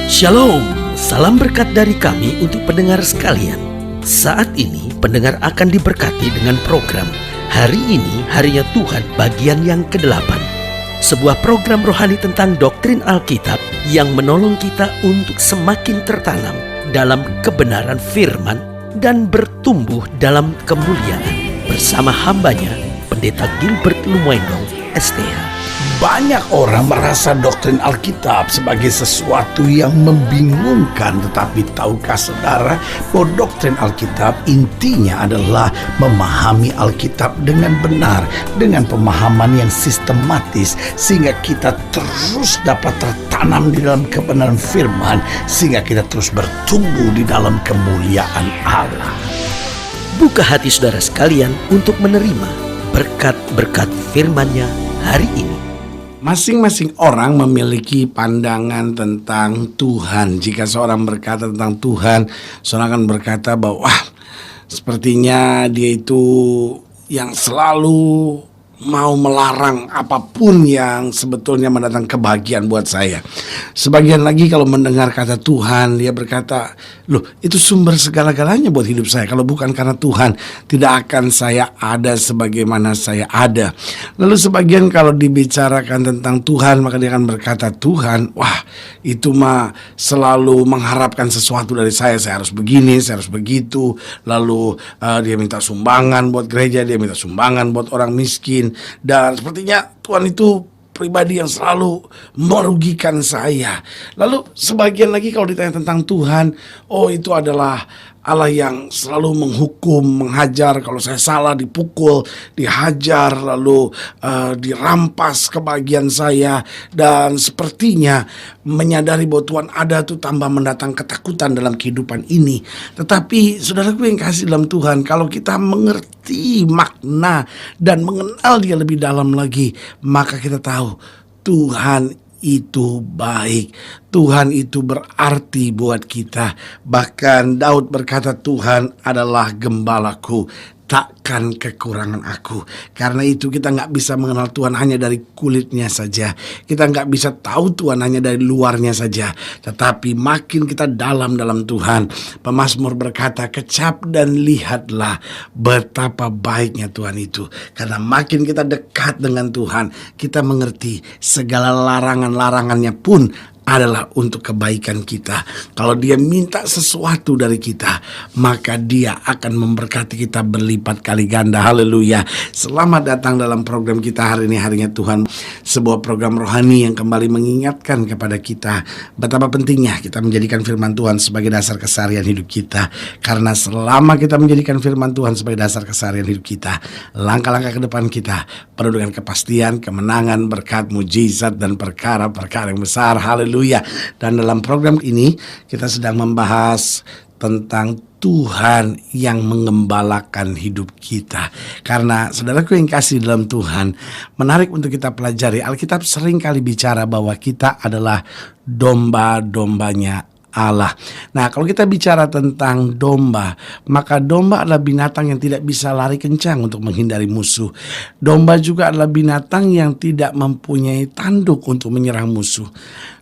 Shalom, salam berkat dari kami untuk pendengar sekalian. Saat ini pendengar akan diberkati dengan program Hari Ini Harinya Tuhan bagian yang ke-8. Sebuah program rohani tentang doktrin Alkitab yang menolong kita untuk semakin tertanam dalam kebenaran firman dan bertumbuh dalam kemuliaan. Bersama hambanya, Pendeta Gilbert Lumwendong, STH. Banyak orang merasa doktrin Alkitab sebagai sesuatu yang membingungkan. Tetapi tahukah saudara bahwa doktrin Alkitab intinya adalah memahami Alkitab dengan benar, dengan pemahaman yang sistematis, sehingga kita terus dapat tertanam di dalam kebenaran firman, sehingga kita terus bertumbuh di dalam kemuliaan Allah. Buka hati saudara sekalian untuk menerima berkat-berkat firman-Nya hari ini. Masing-masing orang memiliki pandangan tentang Tuhan. Jika seorang berkata tentang Tuhan, seorang akan berkata bahwa sepertinya dia itu yang selalu mau melarang apapun yang sebetulnya mendatangkan kebahagiaan buat saya. Sebagian lagi kalau mendengar kata Tuhan, dia berkata, loh itu sumber segala-galanya buat hidup saya. Kalau bukan karena Tuhan, tidak akan saya ada sebagaimana saya ada. Lalu sebagian kalau dibicarakan tentang Tuhan, maka dia akan berkata, Tuhan, wah itu mah selalu mengharapkan sesuatu dari saya harus begini, saya harus begitu. Lalu dia minta sumbangan buat gereja, dia minta sumbangan buat orang miskin. Dan sepertinya Tuhan itu pribadi yang selalu merugikan saya. Lalu sebagian lagi kalau ditanya tentang Tuhan, oh itu adalah Allah yang selalu menghukum, menghajar. Kalau saya salah dipukul, dihajar, lalu dirampas kebahagiaan saya. Dan sepertinya menyadari bahwa Tuhan ada tuh tambah mendatang ketakutan dalam kehidupan ini. Tetapi saudaraku yang kasih dalam Tuhan, kalau kita mengerti makna dan mengenal Dia lebih dalam lagi, maka kita tahu Tuhan itu baik. Tuhan itu berarti buat kita. Bahkan Daud berkata, Tuhan adalah gembalaku, takkan kekurangan aku. Karena itu kita gak bisa mengenal Tuhan hanya dari kulitnya saja. Kita gak bisa tahu Tuhan hanya dari luarnya saja. Tetapi makin kita dalam Tuhan, pemazmur berkata, kecap dan lihatlah betapa baiknya Tuhan itu. Karena makin kita dekat dengan Tuhan, kita mengerti segala larangan-larangannya pun adalah untuk kebaikan kita. Kalau Dia minta sesuatu dari kita, maka Dia akan memberkati kita berlipat kali ganda. Haleluya. Selamat datang dalam program kita hari ini, Harinya Tuhan. Sebuah program rohani yang kembali mengingatkan kepada kita betapa pentingnya kita menjadikan firman Tuhan sebagai dasar keseharian hidup kita. Karena selama kita menjadikan firman Tuhan sebagai dasar keseharian hidup kita, langkah-langkah ke depan kita penuh dengan kepastian, kemenangan, berkat, mujizat, dan perkara-perkara yang besar. Haleluya. Dan dalam program ini kita sedang membahas tentang Tuhan yang mengembalakan hidup kita. Karena saudaraku yang kasih dalam Tuhan, menarik untuk kita pelajari. Alkitab sering kali bicara bahwa kita adalah domba-dombanya Allah. Nah, kalau kita bicara tentang domba, maka domba adalah binatang yang tidak bisa lari kencang untuk menghindari musuh. Domba juga adalah binatang yang tidak mempunyai tanduk untuk menyerang musuh.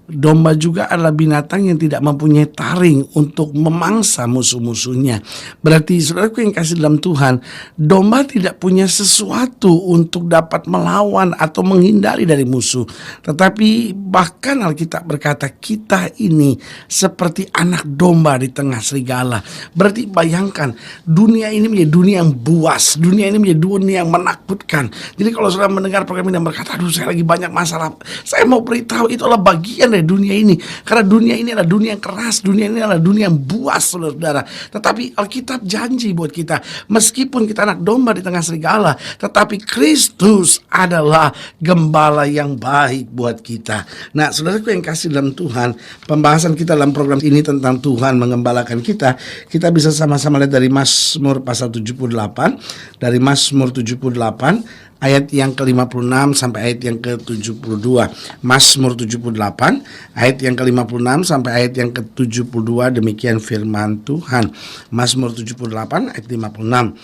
Domba juga adalah binatang yang tidak mempunyai taring untuk memangsa musuh-musuhnya. Berarti saudaraku yang kasih dalam Tuhan, domba tidak punya sesuatu untuk dapat melawan atau menghindari dari musuh. Tetapi bahkan Alkitab berkata kita ini seperti anak domba di tengah serigala. Berarti bayangkan, dunia ini menjadi dunia yang buas, dunia ini menjadi dunia yang menakutkan. Jadi kalau saudara mendengar program ini dan berkata, aduh saya lagi banyak masalah, saya mau beritahu itu adalah bagian dari dunia ini. Karena dunia ini adalah dunia yang keras, dunia ini adalah dunia yang buas, saudara-saudara. Tetapi Alkitab janji buat kita, meskipun kita anak domba di tengah serigala, tetapi Kristus adalah gembala yang baik buat kita. Nah, saudaraku yang kasih dalam Tuhan, pembahasan kita dalam program ini tentang Tuhan mengembalakan kita, kita bisa sama-sama lihat dari Mazmur pasal 78, dari Mazmur 78 ayat yang ke-56 sampai ayat yang ke-72. Mazmur 78 ayat yang ke-56 sampai ayat yang ke-72, demikian firman Tuhan. Mazmur 78 ayat 56.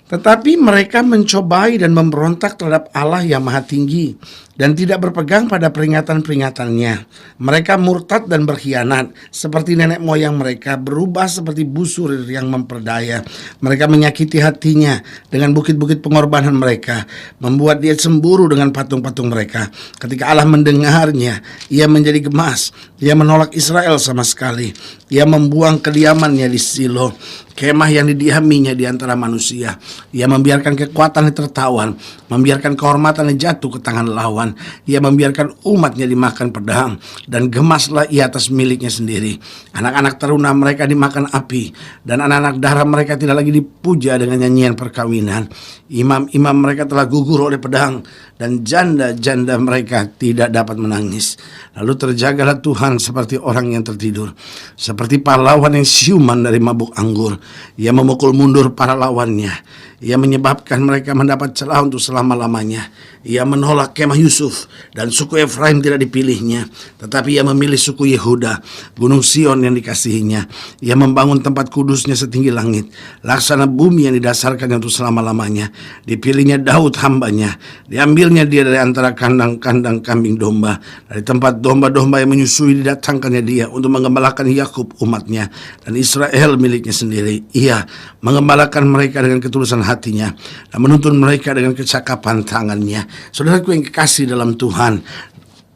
Tetapi mereka mencobai dan memberontak terhadap Allah yang Maha Tinggi dan tidak berpegang pada peringatan-peringatannya. Mereka murtad dan berkhianat seperti nenek moyang mereka, berubah seperti busur yang memperdaya. Mereka menyakiti hatinya dengan bukit-bukit pengorbanan mereka, membuat dia cemburu dengan patung-patung mereka. Ketika Allah mendengarnya, ia menjadi gemas. Ia menolak Israel sama sekali. Ia membuang kediamannya di Silo, kemah yang didiaminya di antara manusia. Ia membiarkan kekuatannya tertawan, membiarkan kehormatannya jatuh ke tangan lawan. Ia membiarkan umatnya dimakan pedang, dan gemaslah ia atas miliknya sendiri. Anak-anak teruna mereka dimakan api, dan anak-anak darah mereka tidak lagi dipuja dengan nyanyian perkawinan. Imam-imam mereka telah gugur oleh pedang, dan janda-janda mereka tidak dapat menangis. Lalu terjagalah Tuhan seperti orang yang tertidur, seperti pahlawan yang siuman dari mabuk anggur. Ia memukul mundur para lawannya. Ia menyebabkan mereka mendapat celah untuk selama-lamanya. Ia menolak kemah Yusuf, dan suku Efraim tidak dipilihnya. Tetapi ia memilih suku Yehuda, gunung Sion yang dikasihinya. Ia membangun tempat kudusnya setinggi langit, laksana bumi yang didasarkannya untuk selama-lamanya. Dipilihnya Daud hambanya. Diambilnya dia dari antara kandang-kandang kambing domba. Dari tempat domba-domba yang menyusui didatangkannya dia untuk mengembalakan Yakub umatnya, dan Israel miliknya sendiri. Ia mengembalakan mereka dengan ketulusan hatinya dan menuntun mereka dengan kecakapan tangannya. Saudaraku yang kekasih dalam Tuhan,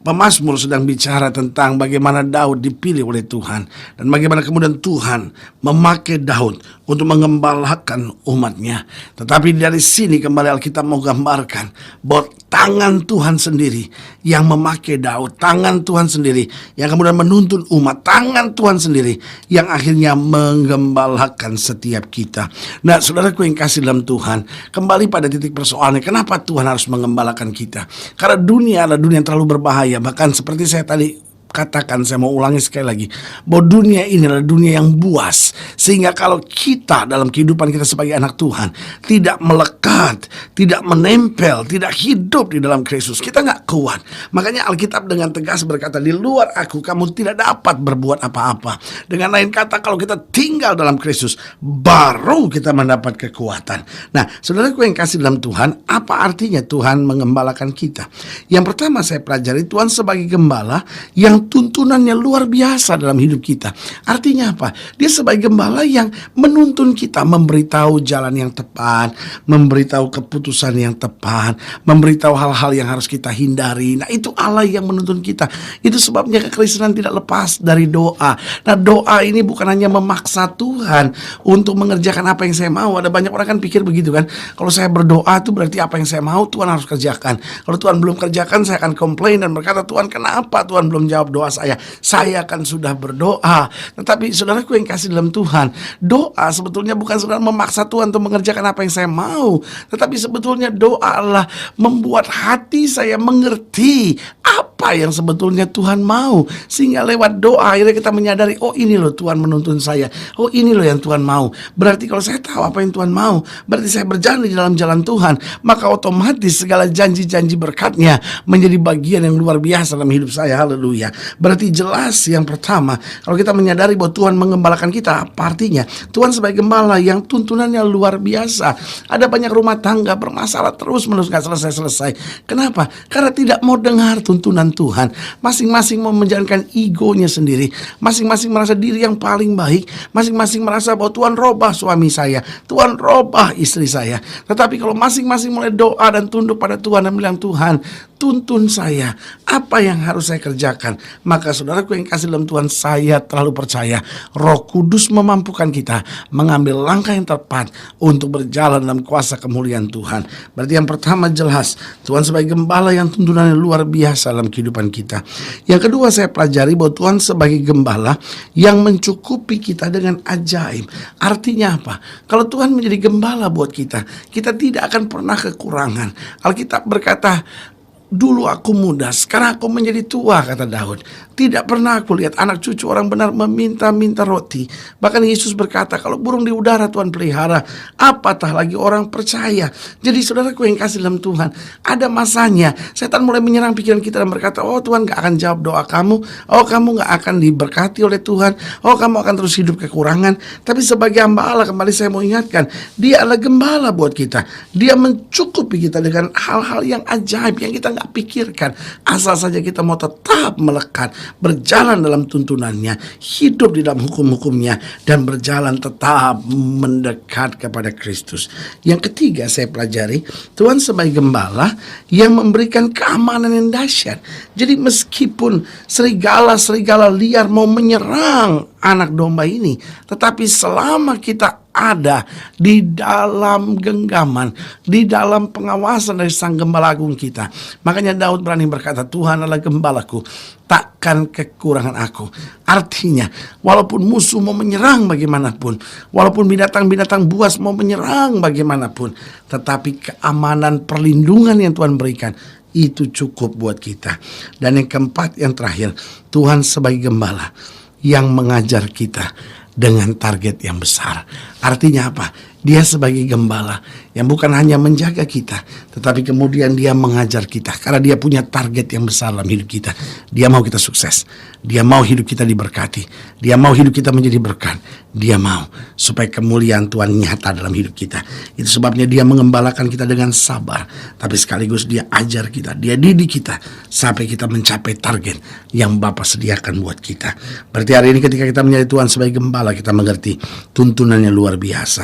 Pemazmur sedang bicara tentang bagaimana Daud dipilih oleh Tuhan dan bagaimana kemudian Tuhan memakai Daud untuk mengembalakan umatnya. Tetapi dari sini kembali Alkitab mau gambarkan bahwa tangan Tuhan sendiri yang memakai Daud, tangan Tuhan sendiri yang kemudian menuntun umat, tangan Tuhan sendiri yang akhirnya menggembalakan setiap kita. Nah, saudaraku yang kasih dalam Tuhan, kembali pada titik persoalannya, kenapa Tuhan harus mengembalakan kita? Karena dunia adalah dunia yang terlalu berbahaya. Bahkan seperti saya tadi katakan, saya mau ulangi sekali lagi, bahwa dunia ini adalah dunia yang buas. Sehingga kalau kita dalam kehidupan kita sebagai anak Tuhan tidak melekat, tidak menempel, tidak hidup di dalam Kristus, kita gak kuat. Makanya Alkitab dengan tegas berkata, di luar aku kamu tidak dapat berbuat apa-apa. Dengan lain kata, kalau kita tinggal dalam Kristus, baru kita mendapat kekuatan. Nah, saudaraku yang kasih dalam Tuhan, apa artinya Tuhan mengembalakan kita? Yang pertama saya pelajari, Tuhan sebagai gembala yang tuntunannya luar biasa dalam hidup kita. Artinya apa? Dia sebagai gembala yang menuntun kita, memberitahu jalan yang tepat, memberitahu keputusan yang tepat, memberitahu hal-hal yang harus kita hindari. Nah, itu Allah yang menuntun kita. Itu sebabnya kekristenan tidak lepas dari doa. Nah, doa ini bukan hanya memaksa Tuhan untuk mengerjakan apa yang saya mau. Ada banyak orang kan pikir begitu kan. Kalau saya berdoa itu berarti apa yang saya mau Tuhan harus kerjakan. Kalau Tuhan belum kerjakan, saya akan komplain dan berkata, Tuhan kenapa Tuhan belum jawab doa saya kan sudah berdoa. Tetapi saudaraku yang kasih dalam Tuhan, doa sebetulnya bukan saudara memaksa Tuhan untuk mengerjakan apa yang saya mau, tetapi sebetulnya doa adalah membuat hati saya mengerti apa yang sebetulnya Tuhan mau, sehingga lewat doa akhirnya kita menyadari, oh ini loh Tuhan menuntun saya, oh ini loh yang Tuhan mau. Berarti kalau saya tahu apa yang Tuhan mau, berarti saya berjalan di dalam jalan Tuhan, maka otomatis segala janji-janji berkatnya menjadi bagian yang luar biasa dalam hidup saya. Haleluya. Berarti jelas yang pertama, kalau kita menyadari bahwa Tuhan mengembalakan kita, apa artinya? Tuhan sebagai gembala yang tuntunannya luar biasa. Ada banyak rumah tangga bermasalah terus-menerus gak selesai-selesai. Kenapa? Karena tidak mau dengar tuntunan Tuhan. Masing-masing mau menjalankan egonya sendiri. Masing-masing merasa diri yang paling baik. Masing-masing merasa bahwa Tuhan robah suami saya, Tuhan robah istri saya. Tetapi kalau masing-masing mulai doa dan tunduk pada Tuhan dan bilang, Tuhan tuntun saya, apa yang harus saya kerjakan, maka saudaraku yang kasih dalam Tuhan, saya terlalu percaya Roh Kudus memampukan kita mengambil langkah yang tepat untuk berjalan dalam kuasa kemuliaan Tuhan. Berarti yang pertama jelas, Tuhan sebagai gembala yang tuntunannya luar biasa dalam kehidupan kita. Yang kedua saya pelajari bahwa Tuhan sebagai gembala yang mencukupi kita dengan ajaib. Artinya apa? Kalau Tuhan menjadi gembala buat kita, kita tidak akan pernah kekurangan. Alkitab berkata, Dulu aku muda, sekarang aku menjadi tua, kata Daud. Tidak pernah aku lihat anak cucu orang benar meminta-minta roti. Bahkan Yesus berkata, kalau burung di udara Tuhan pelihara, apatah lagi orang percaya. Jadi saudaraku yang kasih dalam Tuhan, ada masanya setan mulai menyerang pikiran kita dan berkata, oh Tuhan gak akan jawab doa kamu, oh kamu gak akan diberkati oleh Tuhan, oh kamu akan terus hidup kekurangan. Tapi sebagai hamba Allah, kembali saya mau ingatkan, Dia adalah gembala buat kita. Dia mencukupi kita dengan hal-hal yang ajaib yang kita nggak pikirkan, asal saja kita mau tetap melekat, berjalan dalam tuntunannya, hidup di dalam hukum-hukumnya, dan berjalan tetap mendekat kepada Kristus. Yang ketiga saya pelajari, Tuhan sebagai gembala yang memberikan keamanan yang dahsyat. Jadi meskipun serigala-serigala liar mau menyerang anak domba ini, tetapi selama kita ada di dalam genggaman, di dalam pengawasan dari Sang Gembala Agung kita, makanya Daud berani berkata, Tuhan adalah gembalaku, takkan kekurangan aku. Artinya, walaupun musuh mau menyerang bagaimanapun, walaupun binatang-binatang buas mau menyerang bagaimanapun, tetapi keamanan perlindungan yang Tuhan berikan itu cukup buat kita. Dan yang keempat, yang terakhir, Tuhan sebagai gembala yang mengajar kita dengan target yang besar. Artinya apa? Dia sebagai gembala yang bukan hanya menjaga kita, tetapi kemudian dia mengajar kita. Karena dia punya target yang besar dalam hidup kita. Dia mau kita sukses. Dia mau hidup kita diberkati. Dia mau hidup kita menjadi berkat. Dia mau supaya kemuliaan Tuhan nyata dalam hidup kita. Itu sebabnya dia mengembalakan kita dengan sabar. Tapi sekaligus dia ajar kita, dia didik kita sampai kita mencapai target yang Bapa sediakan buat kita. Berarti hari ini ketika kita menjadi Tuhan sebagai gembala, kita mengerti tuntunannya luar biasa.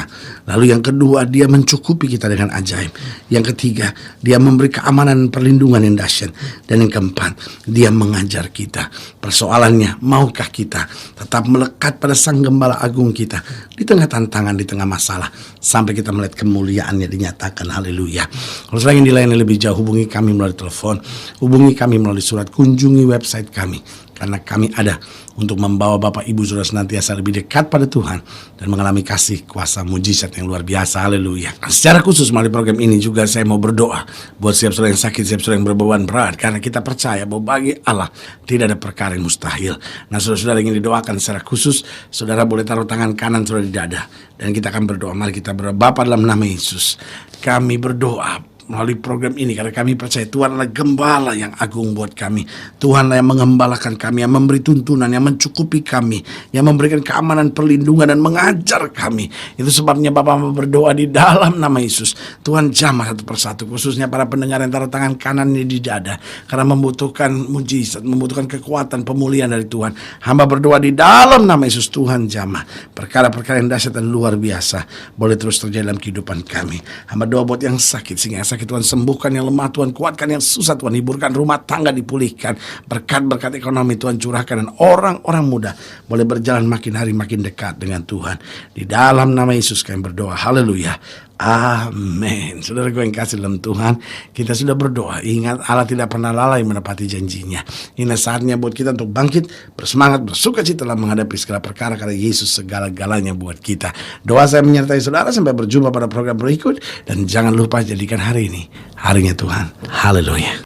Lalu yang kedua, dia mencukupi kita dengan ajaib. Yang ketiga, dia memberi keamanan dan perlindungan yang dahsyat. Dan yang keempat, dia mengajar kita. Persoalannya, maukah kita tetap melekat pada Sang Gembala Agung kita di tengah tantangan, di tengah masalah, sampai kita melihat kemuliaannya dinyatakan. Haleluya. Kalau selain dilayani lebih jauh, hubungi kami melalui telepon, hubungi kami melalui surat, kunjungi website kami. Karena kami ada untuk membawa Bapak Ibu Saudara senantiasa lebih dekat pada Tuhan dan mengalami kasih kuasa mujizat yang luar biasa. Haleluya. Secara khusus melalui program ini juga saya mau berdoa buat setiap saudara yang sakit, setiap saudara yang berbeban berat, karena kita percaya bahwa bagi Allah tidak ada perkara yang mustahil. Nah, saudara-saudara ingin didoakan secara khusus, saudara boleh taruh tangan kanan saudara di dada dan kita akan berdoa. Mari kita berdoa. Bapa, dalam nama Yesus, kami berdoa melalui program ini karena kami percaya Tuhan adalah gembala yang agung buat kami. Tuhanlah yang mengembalakan kami, yang memberi tuntunan, yang mencukupi kami, yang memberikan keamanan, perlindungan, dan mengajar kami. Itu sebabnya Bapak berdoa di dalam nama Yesus. Tuhan jamah satu persatu, khususnya para pendengar yang taruh tangan kanannya di dada, karena membutuhkan mujizat, membutuhkan kekuatan, pemulihan dari Tuhan. Hamba berdoa di dalam nama Yesus, Tuhan jamah perkara-perkara yang dahsyat dan luar biasa boleh terus terjadi dalam kehidupan kami. Hamba doa buat yang sakit, sehingga yang sakit Tuhan sembuhkan, yang lemah Tuhan kuatkan, yang susah Tuhan hiburkan, rumah tangga dipulihkan, berkat-berkat ekonomi Tuhan curahkan, dan orang-orang muda boleh berjalan makin hari makin dekat dengan Tuhan. Di dalam nama Yesus kami berdoa. Haleluya. Amin. Saudara gue yang kasih dalam Tuhan, kita sudah berdoa. Ingat, Allah tidak pernah lalai menepati janjinya. Ini saatnya buat kita untuk bangkit, bersemangat, bersukacita dalam menghadapi segala perkara, karena Yesus segala-galanya buat kita. Doa saya menyertai saudara sampai berjumpa pada program berikut. Dan jangan lupa jadikan hari ini harinya Tuhan. Haleluya.